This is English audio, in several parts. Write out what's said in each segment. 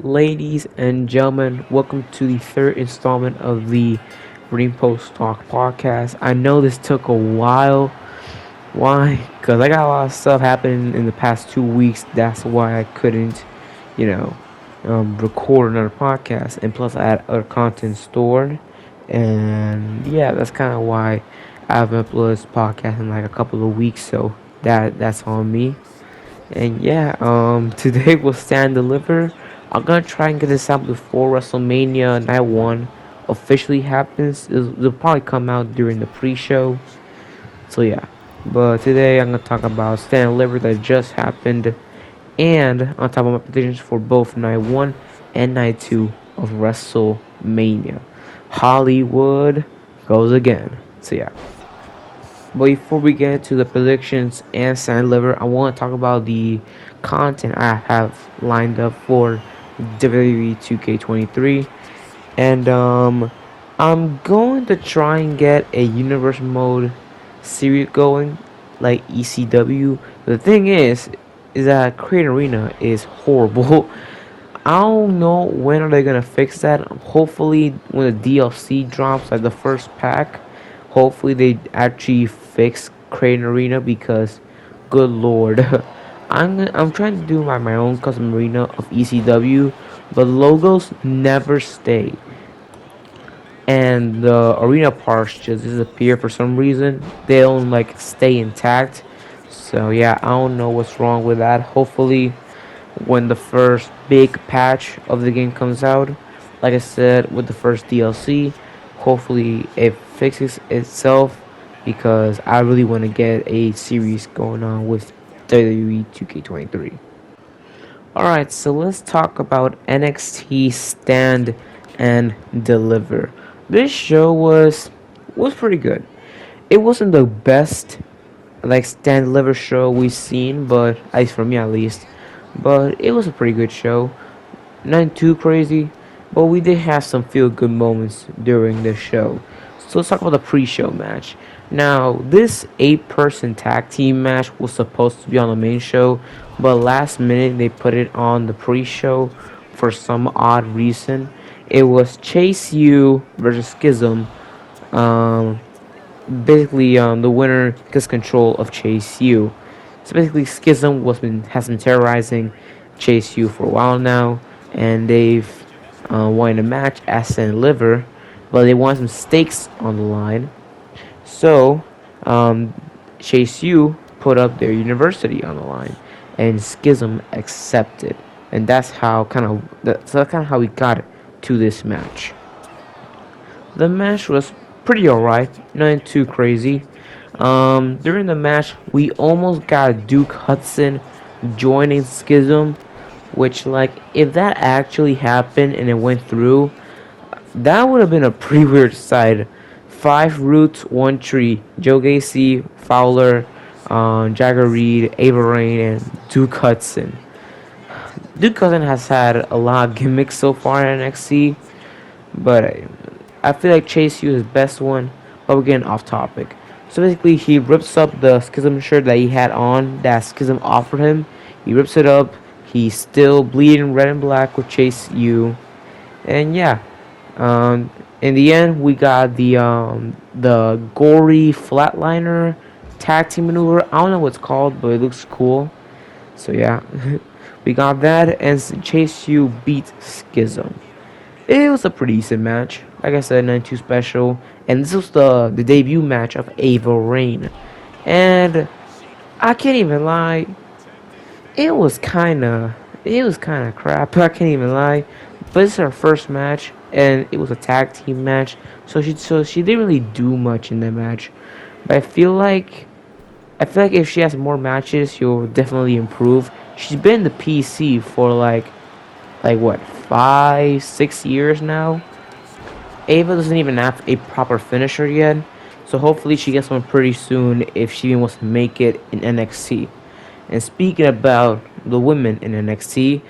Ladies and gentlemen, welcome to the third installment of the Ringpost Talk Podcast. I know this took a while. Why? Because I got a lot of stuff happening in the past 2 weeks. That's why I couldn't, you know, record another podcast. And plus, I had other content stored. And yeah, that's kind of why I haven't uploaded this podcast in like a couple of weeks. So that's on me. And yeah, today we'll stand deliver. I'm gonna try and get this out before WrestleMania Night 1 officially happens. It'll probably come out during the pre-show. So yeah, but today I'm gonna talk about stand deliver that just happened, and on top of my predictions for both Night 1 and Night 2 of WrestleMania. Hollywood goes again. So yeah. But before we get into the predictions and stand deliver, I want to talk about the content I have lined up for WWE 2K23, and I'm going to try and get a universe mode series going, like ECW. The thing is that Create Arena is horrible. I don't know when are they gonna fix that. Hopefully, when the DLC drops, like the first pack, hopefully they actually fix Crane Arena because, good lord, I'm trying to do my own custom arena of ECW, but logos never stay, and the arena parts just disappear for some reason. They don't like stay intact. So yeah, I don't know what's wrong with that. Hopefully, when the first big patch of the game comes out, like I said with the first DLC, hopefully it fixes itself because I really want to get a series going on with WWE 2K23. Alright, so let's talk about NXT Stand and Deliver. This show was pretty good. It wasn't the best like stand deliver show we've seen, but at least for me at least. But it was a pretty good show. Nothing too crazy, but we did have some feel good moments during the show. So let's talk about the pre-show match. Now, this 8-person tag team match was supposed to be on the main show, but last minute they put it on the pre-show for some odd reason. It was Chase U versus Schism. Um, the winner gets control of Chase U. So basically, Schism has been terrorizing Chase U for a while now, and they've won a match as and liver, but they want some stakes on the line. So um, Chase U put up their university on the line, and Schism accepted, and that's kind of how we got to this match. The match was pretty alright, nothing too crazy. During the match, we almost got Duke Hudson joining Schism, which, like, if that actually happened and it went through, that would have been a pretty weird sight. 5 roots, 1 tree. Joe Gacy, Fowler, Jagger Reed, Ava Rain, and Duke Hudson. Duke Hudson has had a lot of gimmicks so far in NXT, but I feel like Chase U is the best one. But we're getting off topic. So basically, he rips up the Schism shirt that he had on that Schism offered him. He rips it up. He's still bleeding red and black with Chase U, and yeah. In the end, we got the gory flatliner tag team maneuver. I don't know what it's called, but it looks cool. So yeah, we got that, and Chase U beat Schism. It was a pretty decent match. Like I said, 92 special, and this was the debut match of Ava Rain, and I can't even lie. It was kind of crap. I can't even lie. But it's her first match, and it was a tag team match, so she didn't really do much in that match. But I feel like if she has more matches, she'll definitely improve. She's been in the PC for like what, 5, 6 years now. Ava doesn't even have a proper finisher yet, so hopefully she gets one pretty soon if she even wants to make it in NXT. And speaking about the women in NXT,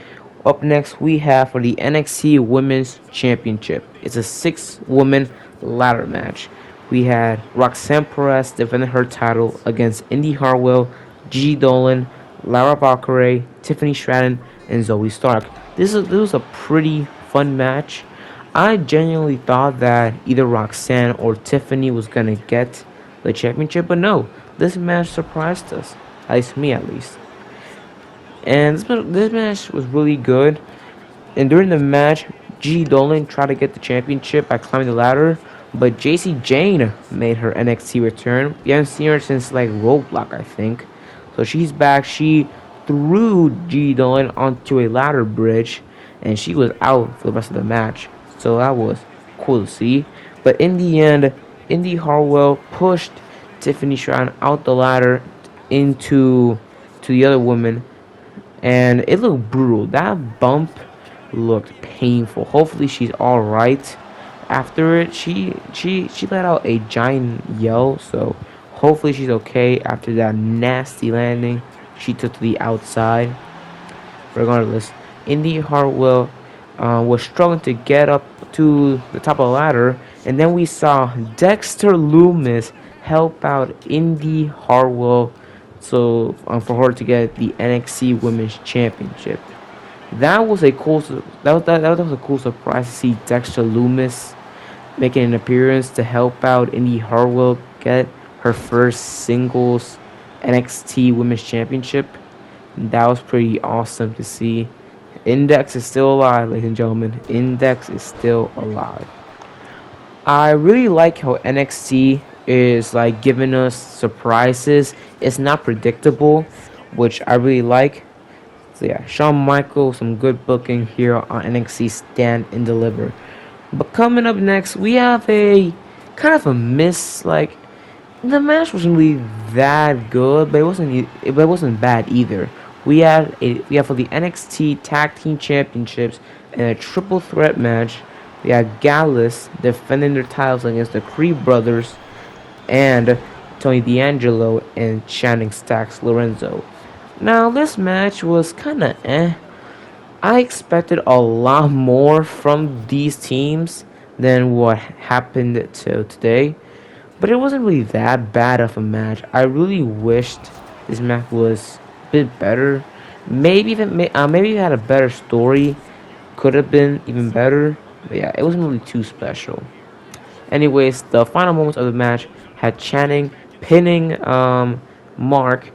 up next we have for the NXT Women's Championship. It's a 6-woman ladder match. We had Roxanne Perez defending her title against Indy Hartwell, Gigi Dolan, Lara Valkyrie, Tiffany Stratton, and Zoe Stark. This was a pretty fun match. I genuinely thought that either Roxanne or Tiffany was gonna get the championship, but no, this match surprised us. At least me, at least. And this match was really good. And during the match, G Dolan tried to get the championship by climbing the ladder, but JC Jane made her NXT return. We haven't seen her since like Roadblock, I think. So she's back. She threw G Dolan onto a ladder bridge, and she was out for the rest of the match. So that was cool to see. But in the end, Indy Hartwell pushed Tiffany Stratton out the ladder into to the other woman, and it looked brutal. That bump looked painful. Hopefully she's all right. After it, she let out a giant yell. So hopefully she's okay after that nasty landing she took to the outside. Regardless, Indy Hartwell was struggling to get up to the top of the ladder, and then we saw Dexter Loomis help out Indy Hartwell so for her to get the NXT Women's Championship. That was a cool. That was a cool surprise to see Dexter Loomis making an appearance to help out Indy Hartwell get her first singles NXT Women's Championship. That was pretty awesome to see. Index is still alive, ladies and gentlemen. Index is still alive. I really like how NXT is like giving us surprises. It's not predictable, which I really like. So yeah, Shawn Michaels, some good booking here on NXT Stand and Deliver. But coming up next, we have a kind of a miss. Like the match wasn't really that good, but it wasn't bad either. We have for the NXT Tag Team Championships in a triple threat match. We had Gallus defending their titles against the Creed Brothers and Tony D'Angelo and Channing Stacks Lorenzo. Now this match was kinda eh. I expected a lot more from these teams than what happened to today, but it wasn't really that bad of a match. I really wished this match was a bit better. Maybe maybe it had a better story. Could have been even better. But yeah, it wasn't really too special. Anyways, the final moments of the match had Channing pinning Mark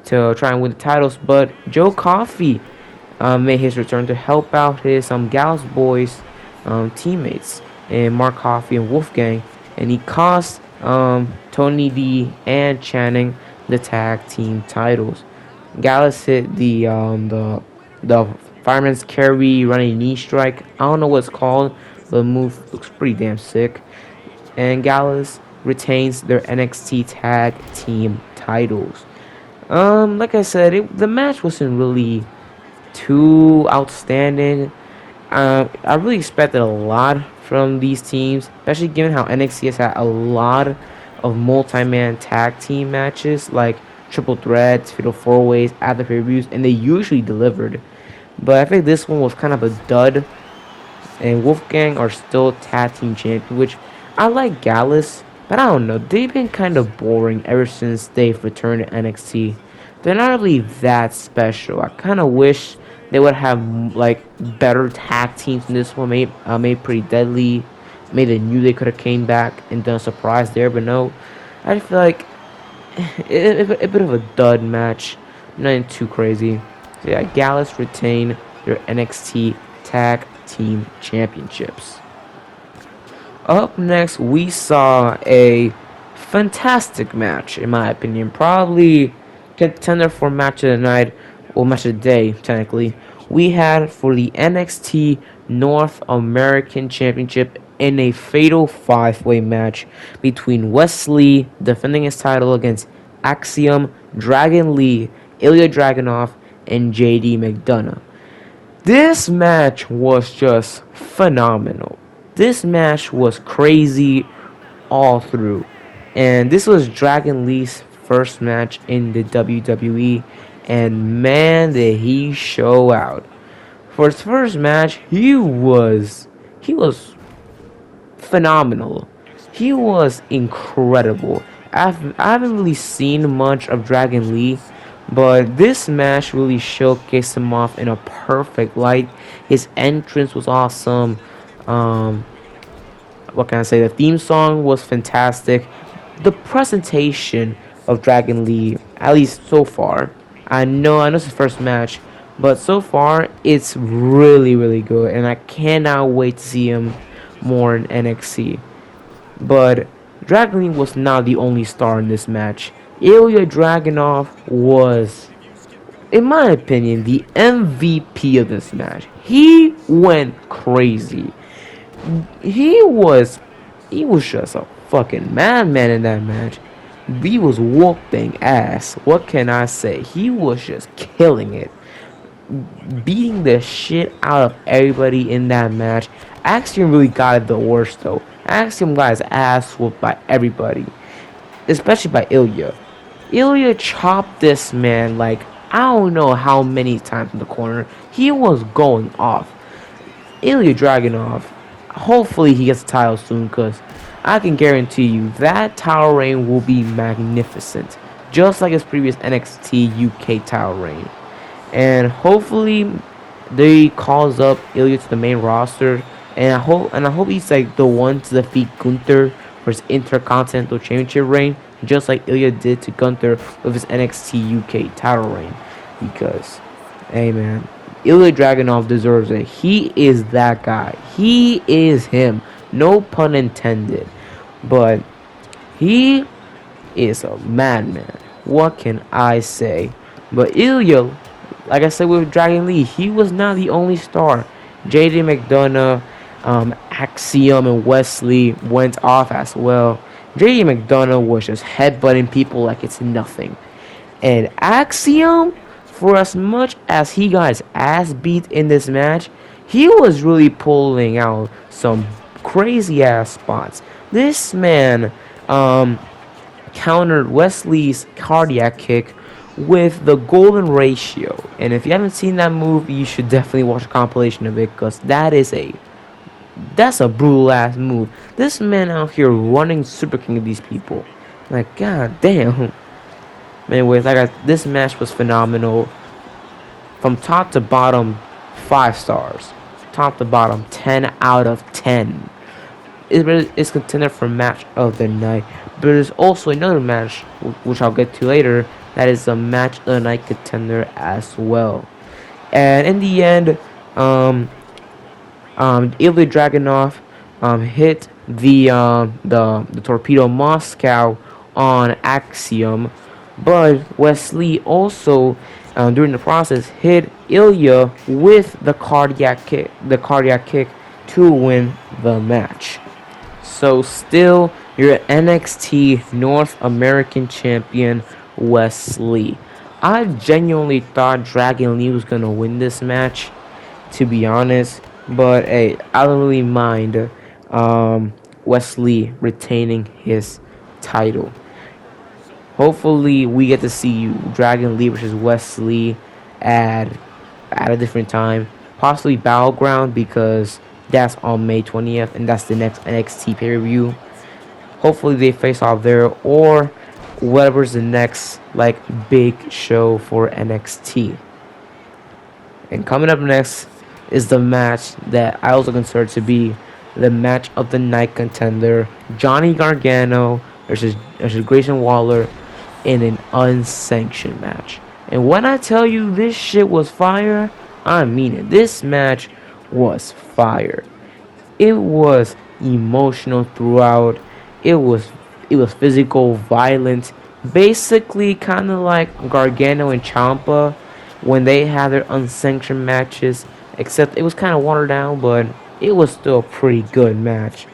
to try and win the titles, but Joe Coffey made his return to help out his Gallus Boys teammates, and Mark Coffey and Wolfgang, and he cost Tony D and Channing the tag team titles. Gallus hit the fireman's carry running knee strike. I don't know what it's called. The move looks pretty damn sick. And Gallus retains their NXT tag team titles. Like I said, the match wasn't really too outstanding. I really expected a lot from these teams, especially given how NXT has had a lot of multi-man tag team matches, like triple threats, fatal four ways at the pay-per-views, and they usually delivered. But I think this one was kind of a dud. And Wolfgang are still tag team champions, which I like Gallus, but I don't know. They've been kind of boring ever since they've returned to NXT. They're not really that special. I kind of wish they would have like better tag teams in this one. Made Pretty Deadly. Maybe they knew they could have came back and done a surprise there, but no. I feel like a bit of a dud match. Nothing too crazy. So yeah, Gallus retain their NXT Tag Team Championships. Up next, we saw a fantastic match, in my opinion. Probably contender for match of the night, or match of the day, technically. We had for the NXT North American Championship in a fatal 5-way match between Wesley defending his title against Axiom, Dragon Lee, Ilya Dragunov, and JD McDonough. This match was just phenomenal. This match was crazy all through. And this was Dragon Lee's first match in the WWE. And man, did he show out. For his first match, he was phenomenal. He was incredible. I haven't really seen much of Dragon Lee, But this match really showcased him off in a perfect light. His entrance was awesome. Um, what can I say? The theme song was fantastic. The presentation of Dragon Lee, at least so far, I know it's the first match, but so far it's really, really good, and I cannot wait to see him more in NXT. But Dragon Lee was not the only star in this match. Ilya Dragunov was, in my opinion, the MVP of this match. He went crazy. He was he was just a fucking madman in that match. He was whooping ass. What can I say? He was just killing it, beating the shit out of everybody in that match. Axiom really got it the worst though. Axiom got his ass whooped by everybody, especially by Ilya. Ilya chopped this man like I don't know how many times in the corner. He was going off. Ilya Dragunov, hopefully he gets a title soon, because I can guarantee you that title reign will be magnificent, just like his previous NXT UK title reign. And hopefully they calls up Ilya to the main roster, and I hope he's like the one to defeat Gunther for his Intercontinental Championship reign, just like Ilya did to Gunther with his NXT UK title reign. Because, hey man, Ilya Dragunov deserves it. He is that guy. He is him. No pun intended. But he is a madman. What can I say? But Ilya, like I said with Dragon Lee, he was not the only star. JD McDonough, Axiom, and Wesley went off as well. JD McDonough was just headbutting people like it's nothing. And Axiom, for as much as he got his ass beat in this match, he was really pulling out some crazy ass spots. This man countered Wesley's cardiac kick with the golden ratio. And if you haven't seen that move, you should definitely watch a compilation of it, because that's a brutal ass move. This man out here running Super King of these people. Like, god damn. Anyways, this match was phenomenal. From top to bottom, 5 stars. Top to bottom, 10 out of 10. It's contender for match of the night. But there's also another match, which I'll get to later, that is a match of the night contender as well. And in the end, Ilya Dragunov hit the Torpedo Moscow on Axiom, but Wesley also during the process hit Ilya with the cardiac kick to win the match. So still your NXT North American champion Wesley. I genuinely thought Dragon Lee was gonna win this match, to be honest. But hey, I don't really mind Wesley retaining his title. Hopefully, we get to see Dragon Lee versus Wesley at a different time, possibly Battleground, because that's on May 20th, and that's the next NXT pay-per-view. Hopefully, they face off there, or whatever's the next like big show for NXT. And coming up next is the match that I also consider to be the match of the night contender: Johnny Gargano versus Grayson Waller in an unsanctioned match. And when I tell you this shit was fire, I mean it. This match was fire. It was emotional throughout. It was physical, violent. Basically, kind of like Gargano and Ciampa when they had their unsanctioned matches. Except it was kind of watered down, but it was still a pretty good match.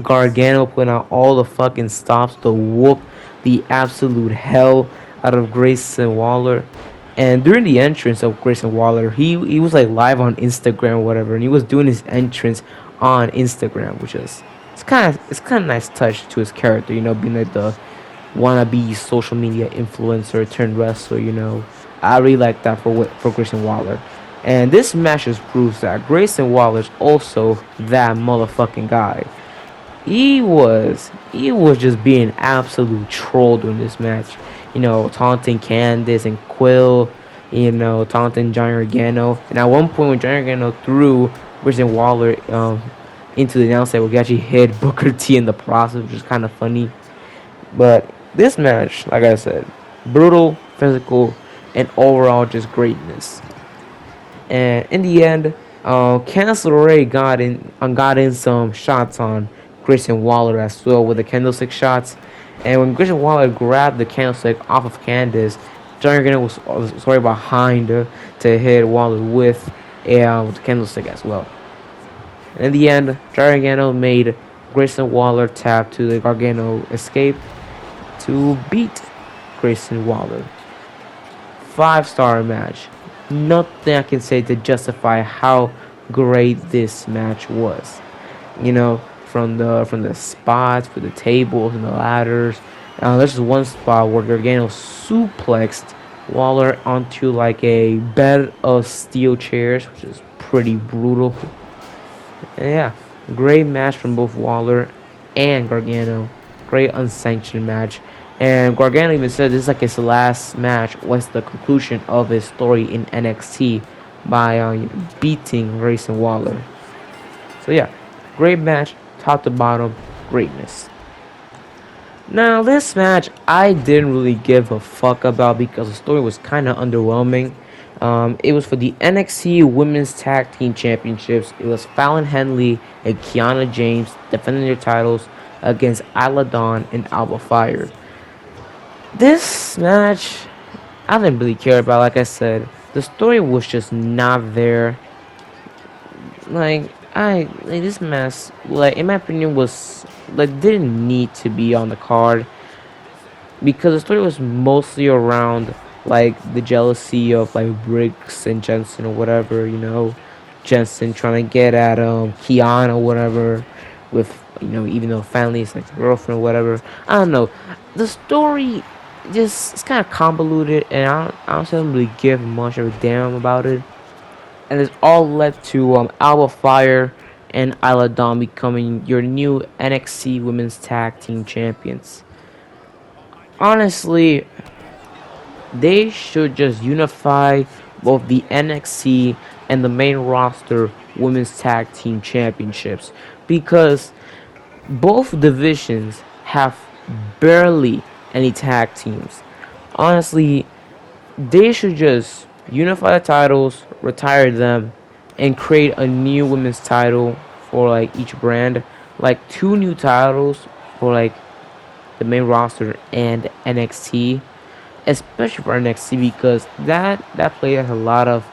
Gargano put out all the fucking stops to whoop the absolute hell out of Grayson Waller. And during the entrance of Grayson Waller, he was like live on Instagram or whatever, and he was doing his entrance on Instagram, which is it's kind of nice touch to his character, being like the wannabe social media influencer turned wrestler. I really like that for Grayson Waller. And this match just proves that Grayson Waller is also that motherfucking guy. he was just being absolute troll during this match. Taunting Candice and Quill, taunting Johnny Gargano. And at one point when Johnny Gargano threw Grayson Waller into the announce table, he actually hit Booker T in the process, which is kind of funny. But this match, like I said, brutal, physical, and overall just greatness. And in the end, Candice LeRae got in some shots on Grayson Waller as well with the candlestick shots. And when Grayson Waller grabbed the candlestick off of Candice, Johnny Gargano was sorry behind to hit Waller with the candlestick as well. And in the end, Johnny Gargano made Grayson Waller tap to the Gargano escape to beat Grayson Waller. 5-star match. Nothing I can say to justify how great this match was. From the spots, for the tables and the ladders. There's just one spot where Gargano suplexed Waller onto like a bed of steel chairs, which is pretty brutal. And yeah, great match from both Waller and Gargano. Great unsanctioned match. And Gargano even said this is like his last match, was the conclusion of his story in NXT by beating Grayson Waller. So yeah, great match, top to bottom, greatness. Now this match I didn't really give a fuck about because the story was kind of underwhelming. It was for the NXT Women's Tag Team Championships. It was Fallon Henley and Kiana James defending their titles against Isla Dawn and Alba Fire. This match, I didn't really care about. Like I said, the story was just not there. This match, in my opinion, was didn't need to be on the card because the story was mostly around the jealousy of Briggs and Jensen or whatever. Jensen trying to get at Kiana or whatever with even though family is like girlfriend or whatever. I don't know. The story just it's kind of convoluted, and I don't really give much of a damn about it. And it's all led to Alba Fire and Isla Dawn becoming your new NXT Women's Tag Team Champions. Honestly, they should just unify both the NXT and the main roster Women's Tag Team Championships because both divisions have barely any tag teams. Honestly, they should just unify the titles, retire them, and create a new women's title for each brand. 2 new titles for the main roster and NXT, especially for NXT because that place has a lot of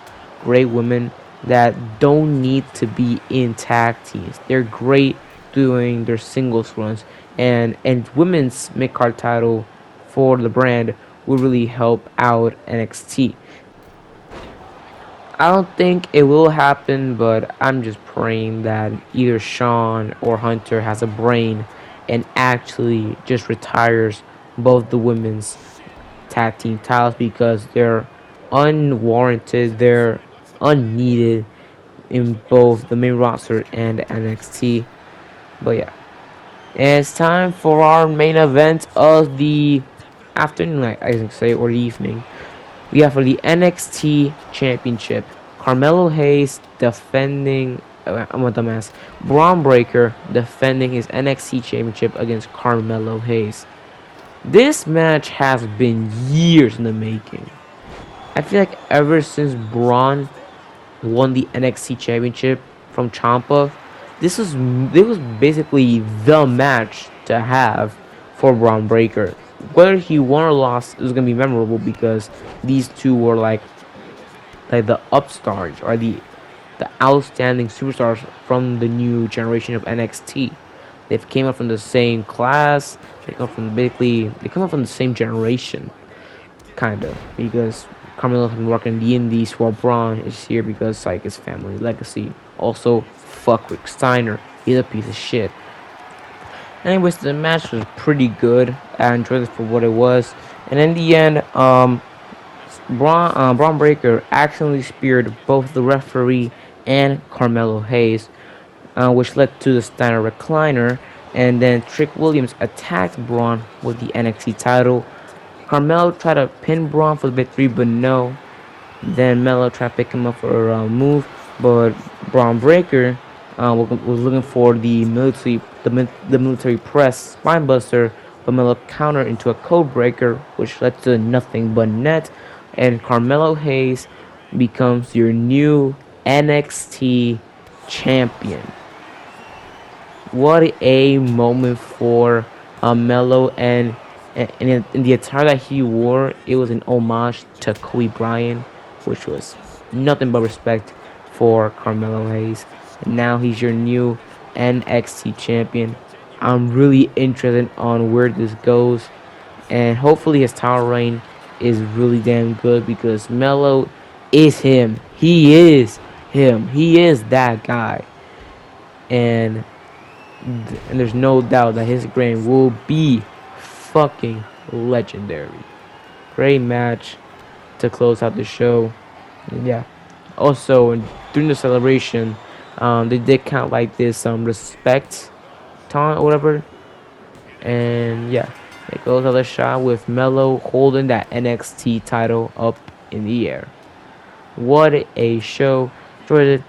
great women that don't need to be in tag teams. They're great doing their singles runs, and women's mid card title for the brand will really help out NXT. I don't think it will happen, but I'm just praying that either Sean or Hunter has a brain and actually just retires both the women's tag team titles because they're unwarranted, they're unneeded in both the main roster and NXT. But yeah, and it's time for our main event of the afternoon, I can say, or the evening. We have for the NXT Championship, Carmelo Hayes defending. I'm a dumbass. Braun Breaker defending his NXT Championship against Carmelo Hayes. This match has been years in the making. I feel like ever since Braun won the NXT Championship from Ciampa, this was basically the match to have for Braun Breaker. Whether he won or lost, it was gonna be memorable because these two were like the upstarts or the outstanding superstars from the new generation of NXT. They've came up from the same class. They come up from the same generation, kind of, because Carmelo has been working in the Indies while Braun is here because his family legacy. Also, fuck Rick Steiner. He's a piece of shit. Anyways, the match was pretty good. I enjoyed it for what it was. And in the end, Braun Breaker accidentally speared both the referee and Carmelo Hayes, which led to the Steiner recliner. And then Trick Williams attacked Braun with the NXT title. Carmelo tried to pin Braun for the victory, but no. Then Melo tried to pick him up for a move, but Braun Breaker was looking for the military press spinebuster, but Melo countered into a code breaker, which led to nothing but net, and Carmelo Hayes becomes your new NXT champion. What a moment for Melo, and in the attire that he wore, it was an homage to Kobe Bryant, which was nothing but respect for Carmelo Hayes. And now he's your new NXT champion. I'm really interested on where this goes, and hopefully his title reign is really damn good because Melo is him. He is him. He is that guy, and and there's no doubt that his reign will be fucking legendary. Great match to close out the show. And yeah. Also, during the celebration, they did count like this respect taunt or whatever. And yeah, it goes out the shot with Melo holding that NXT title up in the air. What a show. Enjoyed it.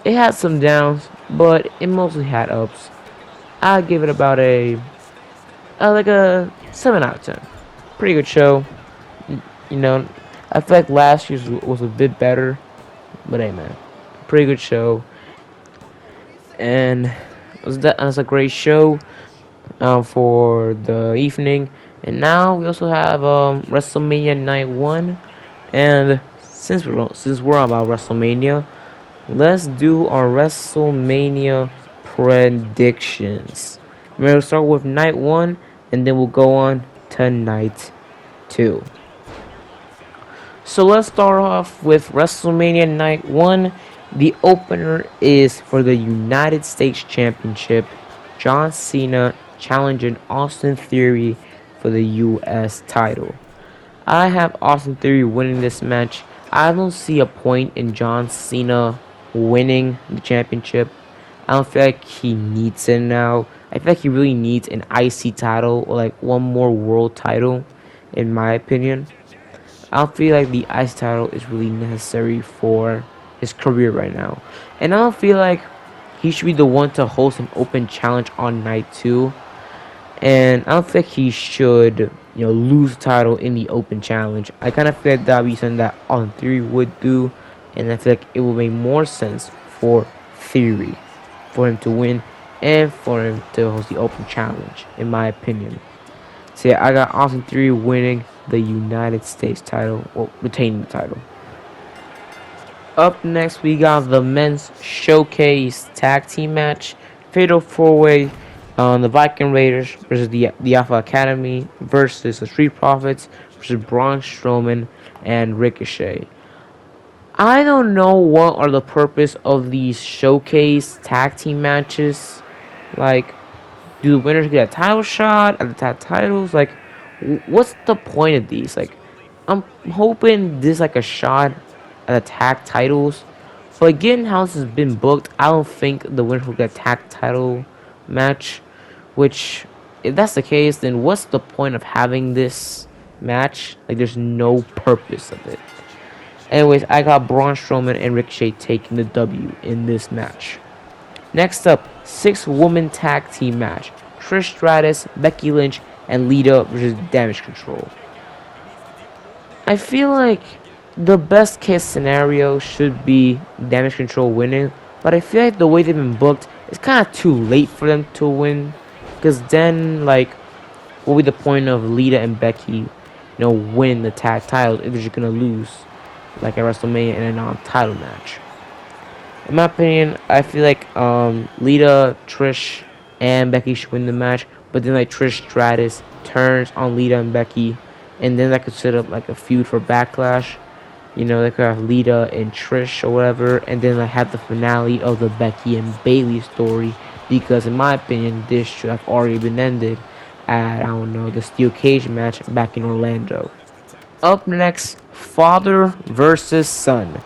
It had some downs, but it mostly had ups. I'd give it about like a 7 out of 10. Pretty good show. You know, I feel like last year's was a bit better, but hey, man, pretty good show. And that's a great show for the evening. And now we also have WrestleMania Night 1. And since we're about WrestleMania, let's do our WrestleMania predictions. We're going to start with Night 1, and then we'll go on to Night 2. So let's start off with WrestleMania Night 1. The opener is for the United States Championship. John Cena challenging Austin Theory for the US title. I have Austin Theory winning this match. I don't see a point in John Cena winning the championship. I don't feel like he needs it now. I feel like he really needs an IC title or like one more world title, in my opinion. I don't feel like the IC title is really necessary for his career right now. And I don't feel like he should be the one to host an open challenge on night 2. And I don't think he should, lose the title in the open challenge. I kind of feel like that would be something that Austin Theory would do. And I feel like it would make more sense for Theory, for him to win and for him to host the open challenge, in my opinion. So yeah, I got Austin Theory winning the United States title, or retaining the title. Up next, we got the men's showcase tag team match. Fatal 4-way on the Viking Raiders versus the Alpha Academy versus the Street Profits versus Braun Strowman and Ricochet. I don't know what are the purpose of these showcase tag team matches. Like, do the winners get a title shot at the tag titles? Like, what's the point of these? Like, I'm hoping this is like a shot at the tag titles. But given how this has been booked, I don't think the winner will get a tag title match. Which, if that's the case, then what's the point of having this match? Like, there's no purpose of it. Anyways, I got Braun Strowman and Ricochet taking the W in this match. Next up, 6-woman tag team match. Trish Stratus, Becky Lynch, and Lita versus Damage Control. I feel like the best case scenario should be Damage Control winning, but I feel like the way they've been booked, it's kind of too late for them to win. Because then, like, what would be the point of Lita and Becky, win the tag titles if they're just gonna lose, like at WrestleMania in a non-title match? In my opinion, I feel like Lita, Trish, and Becky should win the match, but then like Trish Stratus turns on Lita and Becky, and then that could set up like a feud for Backlash. They could have Lita and Trish or whatever, and then like have the finale of the Becky and Bayley story. Because in my opinion, this should have already been ended at, the Steel Cage match back in Orlando. Up next, father versus son.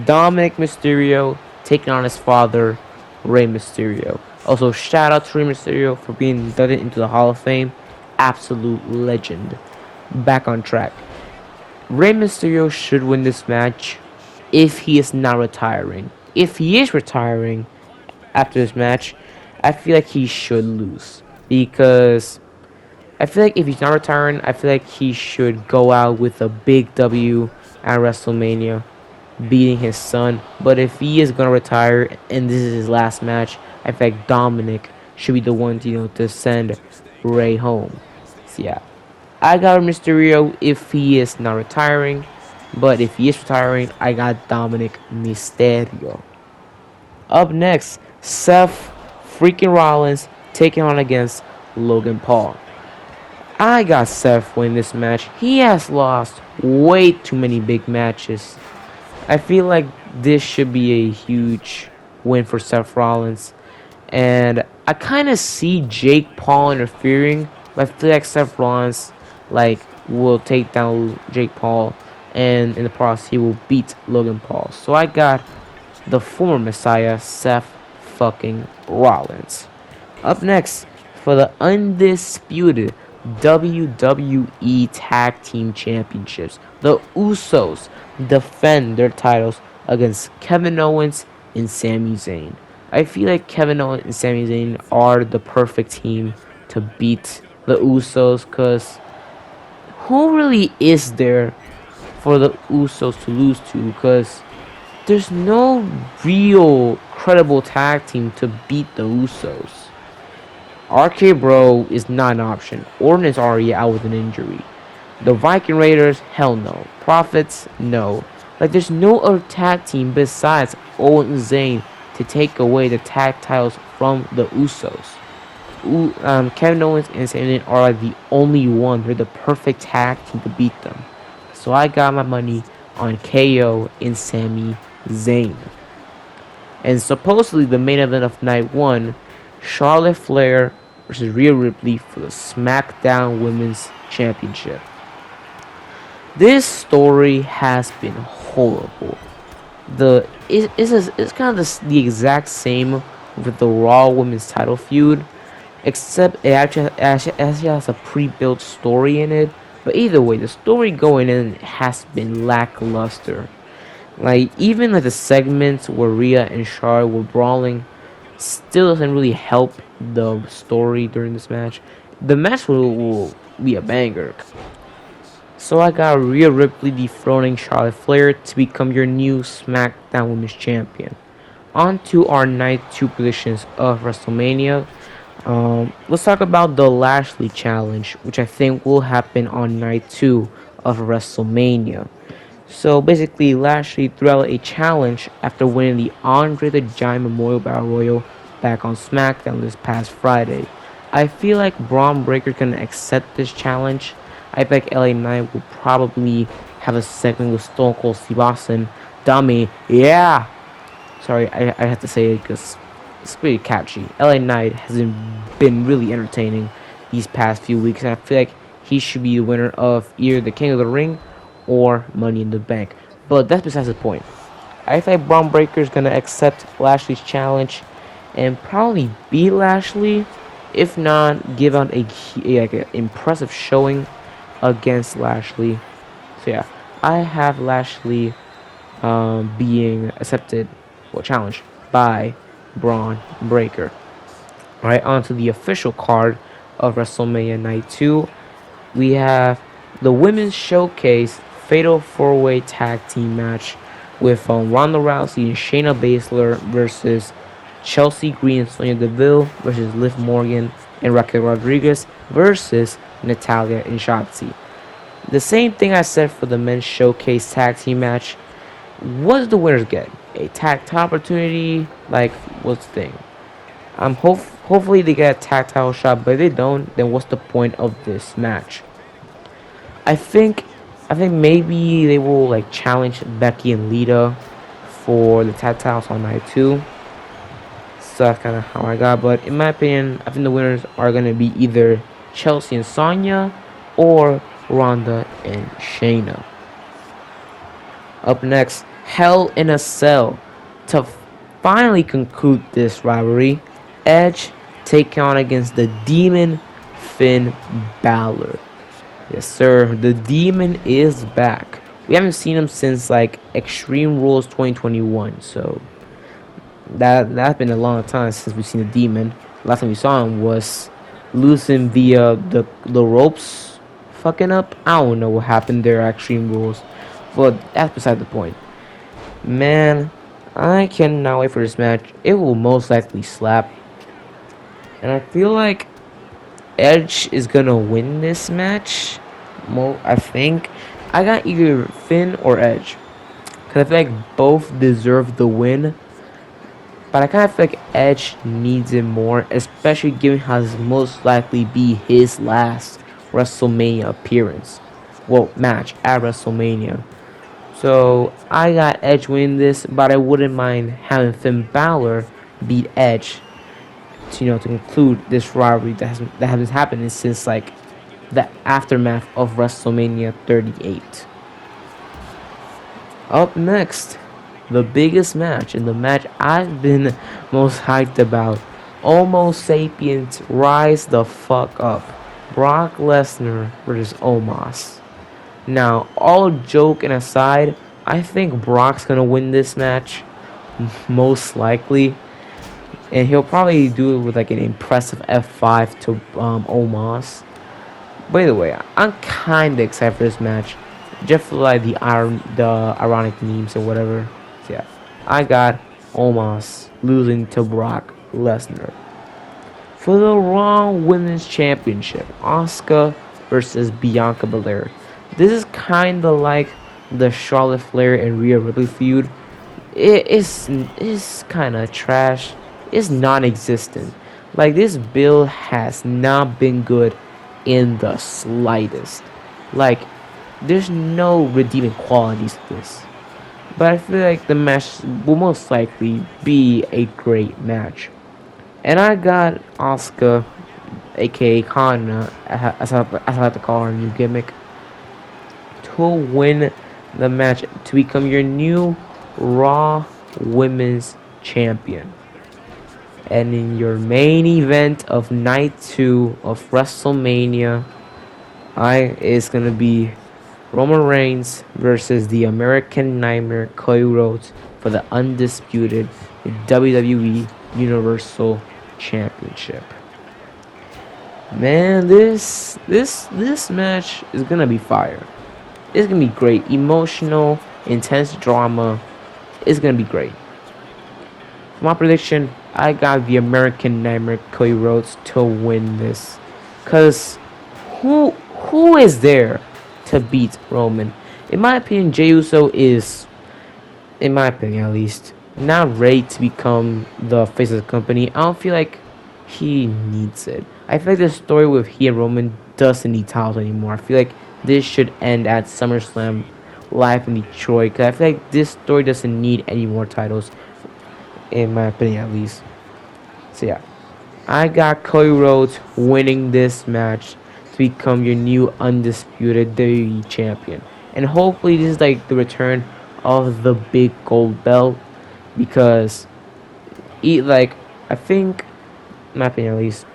Dominic Mysterio taking on his father, Rey Mysterio. Also, shout out to Rey Mysterio for being inducted into the Hall of Fame. Absolute legend. Back on track. Rey Mysterio should win this match if he is not retiring. If he is retiring after this match, I feel like he should lose. Because I feel like if he's not retiring, I feel like he should go out with a big W at WrestleMania, beating his son. But if he is gonna retire and this is his last match, I feel like Dominic should be the one to send Ray home. So yeah, I got Mysterio if he is not retiring, but if he is retiring, I got Dominic Mysterio. Up next, Seth freaking Rollins taking on against Logan Paul. I got Seth winning this match. He has lost way too many big matches. I feel like this should be a huge win for Seth Rollins. And I kind of see Jake Paul interfering, but I feel like Seth Rollins will take down Jake Paul, and in the process he will beat Logan Paul. So I got the former Messiah, Seth fucking Rollins. Up next, for the undisputed WWE Tag Team Championships, the Usos defend their titles against Kevin Owens and Sami Zayn. I feel like Kevin Owens and Sami Zayn are the perfect team to beat the Usos, because who really is there for the Usos to lose to? Because there's no real credible tag team to beat the Usos. RK Bro is not an option. Orton is already out with an injury. The Viking Raiders, hell no. Profits, no. There's no other tag team besides Owen and Zayn to take away the tag titles from the Usos. Kevin Owens and Sami Zayn are the only one. They're the perfect tag team to beat them. So I got my money on KO and Sami Zayn. And supposedly the main event of night 1, Charlotte Flair versus Rhea Ripley for the SmackDown Women's Championship. This story has been horrible. It's kind of the exact same with the Raw Women's title feud, except it actually has a pre-built story in it. But either way, the story going in has been lackluster. Even the segments where Rhea and Charlotte were brawling still doesn't really help the story during this match. The match will be a banger. So I got Rhea Ripley dethroning Charlotte Flair to become your new SmackDown Women's Champion. On to our night 2 predictions of WrestleMania. Let's talk about the Lashley challenge, which I think will happen on night 2 of WrestleMania. So basically, Lashley threw out a challenge after winning the Andre the Giant Memorial Battle Royal back on SmackDown this past Friday. I feel like Braun Breaker can accept this challenge. I think LA Knight will probably have a segment with Stone Cold Steve Austin. Dummy, yeah! Sorry, I have to say it because it's pretty catchy. LA Knight hasn't been really entertaining these past few weeks, and I feel like he should be the winner of either the King of the Ring or Money in the Bank. But that's besides the point. I think Braun Breaker is gonna accept Lashley's challenge and probably beat Lashley, if not give out an impressive showing against Lashley. So yeah, I have Lashley being accepted or challenged by Braun Breaker. Alright, on to the official card of WrestleMania Night 2. We have the Women's Showcase Fatal 4-Way Tag Team match with Ronda Rousey and Shayna Baszler versus Chelsea Green and Sonya Deville versus Liv Morgan and Raquel Rodriguez versus Natalya and Shotzi. The same thing I said for the Men's Showcase Tag Team match. What does the winners get? A tag title opportunity? What's the thing? Hopefully they get a tag title shot, but if they don't, then what's the point of this match? I think maybe they will challenge Becky and Lita for the tag titles on night 2. So that's kind of how I got. But in my opinion, I think the winners are gonna be either Chelsea and Sonya or Ronda and Shayna. Up next, Hell in a Cell. To finally conclude this rivalry, Edge taking on against the Demon Finn Balor. Yes, sir. The Demon is back. We haven't seen him since like Extreme Rules 2021, so that's been a long time since we've seen the Demon. Last time we saw him was losing the ropes, fucking up. I don't know what happened there at Extreme Rules, but that's beside the point. Man, I cannot wait for this match. It will most likely slap, and I feel like Edge is gonna win this match. I think I got either Finn or Edge, cause I feel like both deserve the win. But I kind of feel like Edge needs it more, especially given how this most likely be his last WrestleMania appearance. Well, match at WrestleMania. So I got Edge winning this, but I wouldn't mind having Finn Balor beat Edge to conclude this rivalry that has been happening since like the aftermath of WrestleMania 38. Up next, the biggest match and the match I've been most hyped about. Homo sapiens rise the fuck up. Brock Lesnar versus Omos. Now, all joking aside, I think Brock's gonna win this match, most likely. And he'll probably do it with like an impressive F5 to Omos. By the way, I'm kinda excited for this match. Just for like the ironic memes or whatever. So yeah, I got Omos losing to Brock Lesnar. For the Raw Women's Championship, Asuka versus Bianca Belair. This is kinda like the Charlotte Flair and Rhea Ripley feud. It's kinda trash. It's non-existent. Like, this build has not been good in the slightest. Like, there's no redeeming qualities to this. But I feel like the match will most likely be a great match. And I got Asuka, aka Kana, as I like to call her new gimmick, to win the match to become your new Raw Women's Champion. And in your main event of night 2 of WrestleMania, it's gonna be Roman Reigns versus the American Nightmare Cody Rhodes for the undisputed WWE Universal Championship. Man, this match is gonna be fire. It's gonna be great, emotional, intense drama. It's gonna be great. For my prediction, I got the American Nightmare Cody Rhodes to win this, cause who is there to beat Roman? In my opinion, Jey Uso is, in my opinion at least, not ready to become the face of the company. I don't feel like he needs it. I feel like the story with he and Roman doesn't need titles anymore. I feel like this should end at SummerSlam live in Detroit, because I feel like this story doesn't need any more titles, in my opinion at least. So yeah, I got Cody Rhodes winning this match to become your new undisputed WWE champion. And hopefully this is like the return of the big gold belt, because I think, in my opinion at least,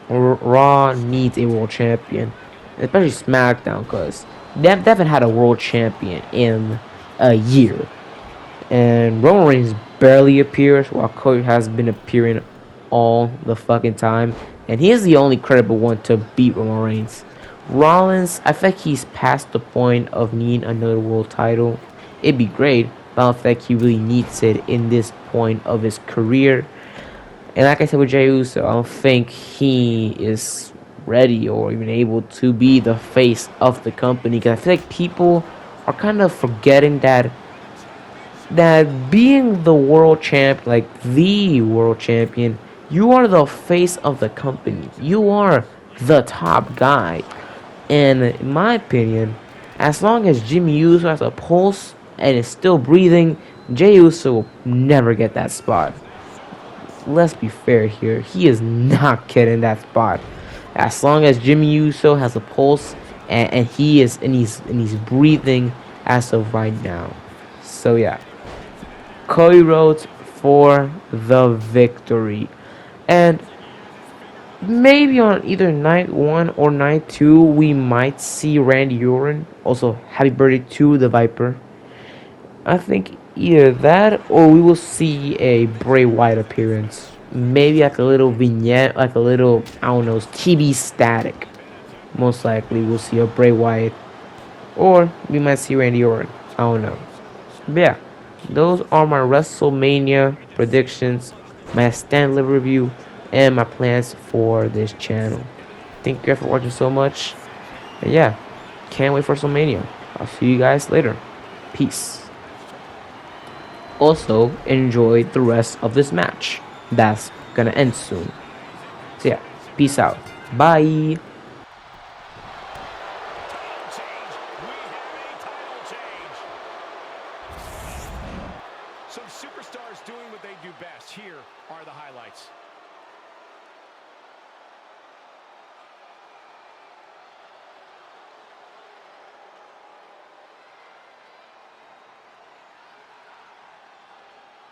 Raw needs a world champion, especially SmackDown, because they haven't had a world champion in a year. And Roman Reigns barely appears, while Cody has been appearing all the fucking time. And he is the only credible one to beat Roman Reigns. Rollins, I feel like he's past the point of needing another world title. It'd be great, but I don't think he really needs it in this point of his career. And like I said with Jey Uso, I don't think he is ready or even able to be the face of the company. Because I feel like people are kind of forgetting that being the world champ, like the world champion, you are the face of the company. You are the top guy. And in my opinion, as long as Jimmy Uso has a pulse and is still breathing, Jey Uso will never get that spot. Let's be fair here. He is not getting that spot. As long as Jimmy Uso has a pulse and he's breathing as of right now. So yeah, Cody Rhodes for the victory. And maybe on either night one or night two, we might see Randy Orton. Also, happy birthday to the Viper. I think either that or we will see a Bray Wyatt appearance. Maybe like a little vignette, like a little, I don't know, TV static. Most likely we'll see a Bray Wyatt. Or we might see Randy Orton. I don't know. But yeah, those are my WrestleMania predictions, my stand live review, and my plans for this channel. Thank you guys for watching so much. And yeah, can't wait for WrestleMania. I'll see you guys later. Peace. Also, enjoy the rest of this match. That's gonna end soon. So yeah, peace out. Bye. Some superstars doing what they do best. Here are the highlights.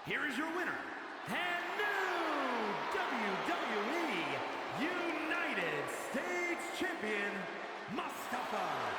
Here is your winner, and new WWE United States Champion, Mustafa